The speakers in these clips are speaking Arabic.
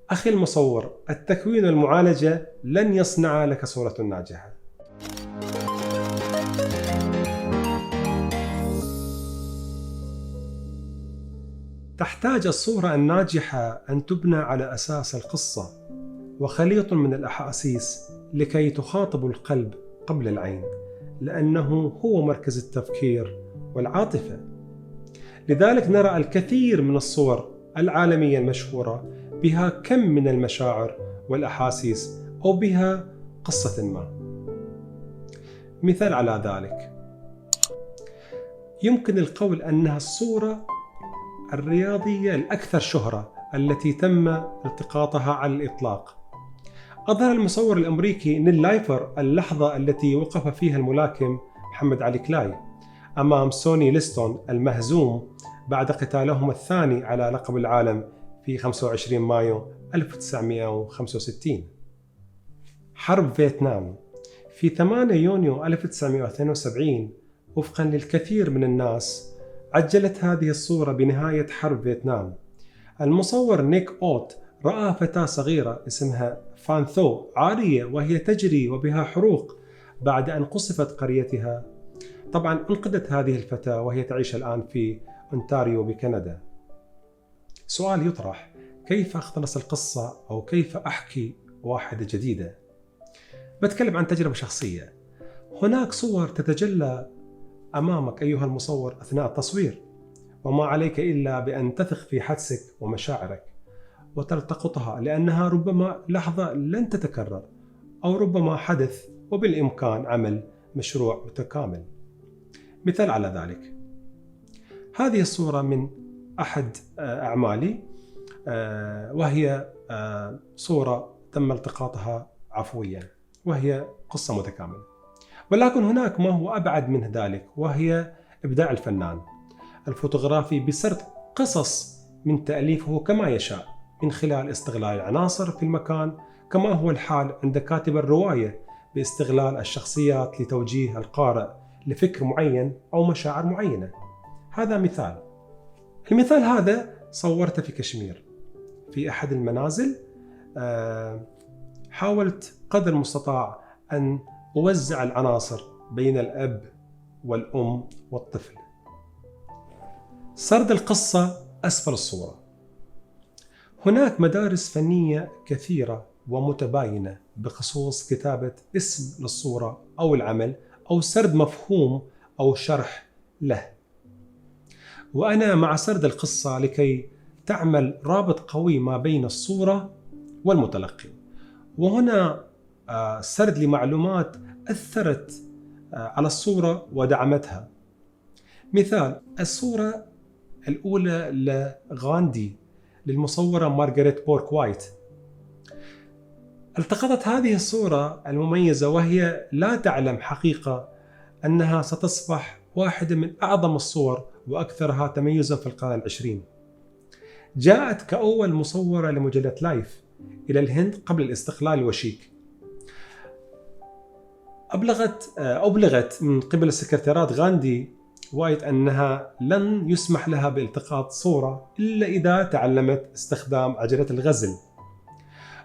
أخي المصور، التكوين والمعالجة لن يصنع لك صورة ناجحة. تحتاج الصورة الناجحة أن تبنى على أساس القصة وخليط من الأحاسيس لكي تخاطب القلب قبل العين، لأنه هو مركز التفكير والعاطفة. لذلك نرى الكثير من الصور العالمية المشهورة بها كم من المشاعر والأحاسيس أو بها قصة ما. مثال على ذلك يمكن القول أنها الصورة الرياضية الأكثر شهرة التي تم التقاطها على الإطلاق. أظهر المصور الأمريكي نيل لايفر اللحظة التي وقف فيها الملاكم محمد علي كلاي أمام سوني ليستون المهزوم بعد قتالهم الثاني على لقب العالم في 25 مايو 1965. حرب فيتنام في 8 يونيو 1972 وفقا للكثير من الناس عجلت هذه الصورة بنهاية حرب فيتنام. المصور نيك أوت رأى فتاة صغيرة اسمها فان ثو عارية وهي تجري وبها حروق بعد أن قصفت قريتها. طبعا انقذت هذه الفتاة وهي تعيش الآن في أونتاريو بكندا. سؤال يطرح: كيف أخلص القصة أو كيف أحكي واحدة جديدة؟ بتكلم عن تجربة شخصية. هناك صور تتجلى أمامك أيها المصور أثناء التصوير، وما عليك إلا بأن تثق في حدسك ومشاعرك وتلتقطها، لأنها ربما لحظة لن تتكرر أو ربما حدث وبالإمكان عمل مشروع متكامل. مثال على ذلك هذه الصورة من أحد أعمالي، وهي صورة تم التقاطها عفويا وهي قصة متكاملة. ولكن هناك ما هو أبعد من ذلك، وهي إبداع الفنان الفوتوغرافي بسرد قصص من تأليفه كما يشاء من خلال استغلال العناصر في المكان، كما هو الحال عند كاتب الرواية باستغلال الشخصيات لتوجيه القارئ لفكر معين أو مشاعر معينة. هذا مثال. المثال هذا صورته في كشمير في أحد المنازل. حاولت قدر المستطاع أن أوزع العناصر بين الأب والأم والطفل. سرد القصة أسفل الصورة. هناك مدارس فنية كثيرة ومتباينة بخصوص كتابة اسم للصورة أو العمل أو سرد مفهوم أو شرح له، وأنا مع سرد القصة لكي تعمل رابط قوي ما بين الصورة والمتلقي. وهنا سرد لمعلومات أثرت على الصورة ودعمتها. مثال: الصورة الأولى لغاندي للمصورة مارغريت بورك وايت. التقطت هذه الصورة المميزة وهي لا تعلم حقيقة أنها ستصبح واحدة من أعظم الصور وأكثرها تميزا في القرن العشرين. جاءت كأول مصورة لمجلة لايف إلى الهند قبل الاستقلال وشيك. أبلغت من قبل السكرتيرات غاندي وايت أنها لن يسمح لها بالتقاط صورة إلا إذا تعلمت استخدام عجلة الغزل،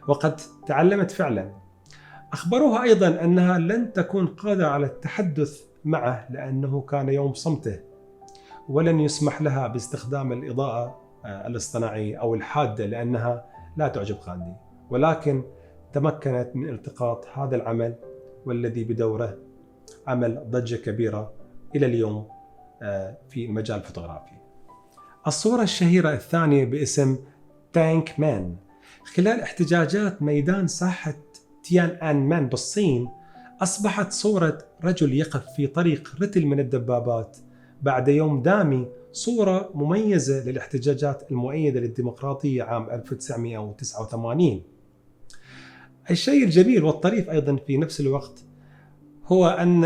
وقد تعلمت فعلا. أخبروها أيضا أنها لن تكون قادرة على التحدث معه لأنه كان يوم صمته، ولن يسمح لها باستخدام الإضاءة الاصطناعية أو الحادة لأنها لا تعجب غاندي. ولكن تمكنت من التقاط هذا العمل، والذي بدوره عمل ضجة كبيرة إلى اليوم في المجال الفوتوغرافي. الصورة الشهيرة الثانية باسم تانك مان. خلال احتجاجات ميدان ساحة تيان آن مان بالصين، أصبحت صورة رجل يقف في طريق رتل من الدبابات بعد يوم دامي صورة مميزة للاحتجاجات المؤيدة للديمقراطية عام 1989. الشيء الجميل والطريف أيضا في نفس الوقت هو أن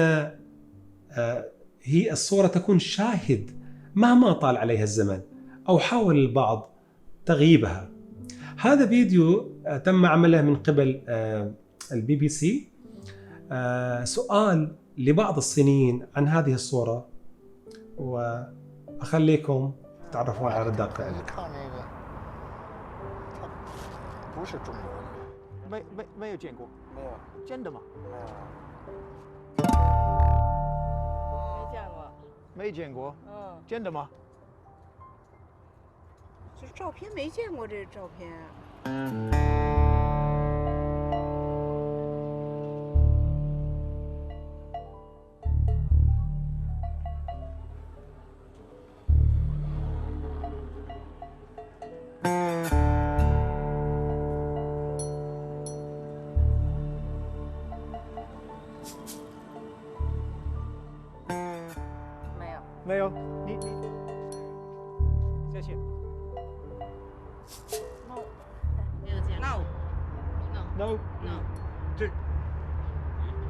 هي الصورة تكون شاهد مهما طال عليها الزمن أو حاول البعض تغييبها. هذا فيديو تم عمله من قبل البي بي سي. سؤال لبعض الصينيين عن هذه الصورة، وأخليكم تعرفون على ردات فعلهم. 不是中国的，没有见过，没有，真的吗？没有。没见过。没见过，嗯，真的吗？这照片没见过这照片。没有。没有，你，谢谢。没有见过。 No， No， No，这，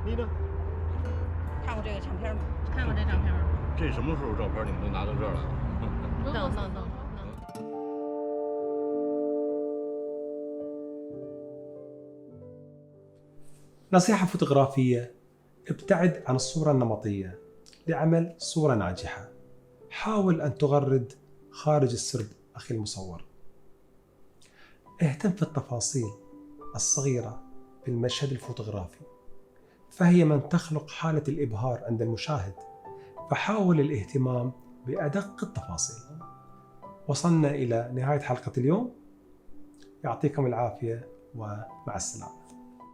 你呢？看过这个唱片吗？看过这照片吗这什么时候照片你们都拿到这儿来了？ ？No。نصيحة فوتوغرافية: ابتعد عن الصورة النمطية لعمل صورة ناجحة. حاول أن تغرد خارج السرب أخي المصور. اهتم في التفاصيل الصغيرة بالمشهد الفوتوغرافي، فهي من تخلق حالة الإبهار عند المشاهد، فحاول الاهتمام بأدق التفاصيل. وصلنا إلى نهاية حلقة اليوم. يعطيكم العافية ومع السلامة.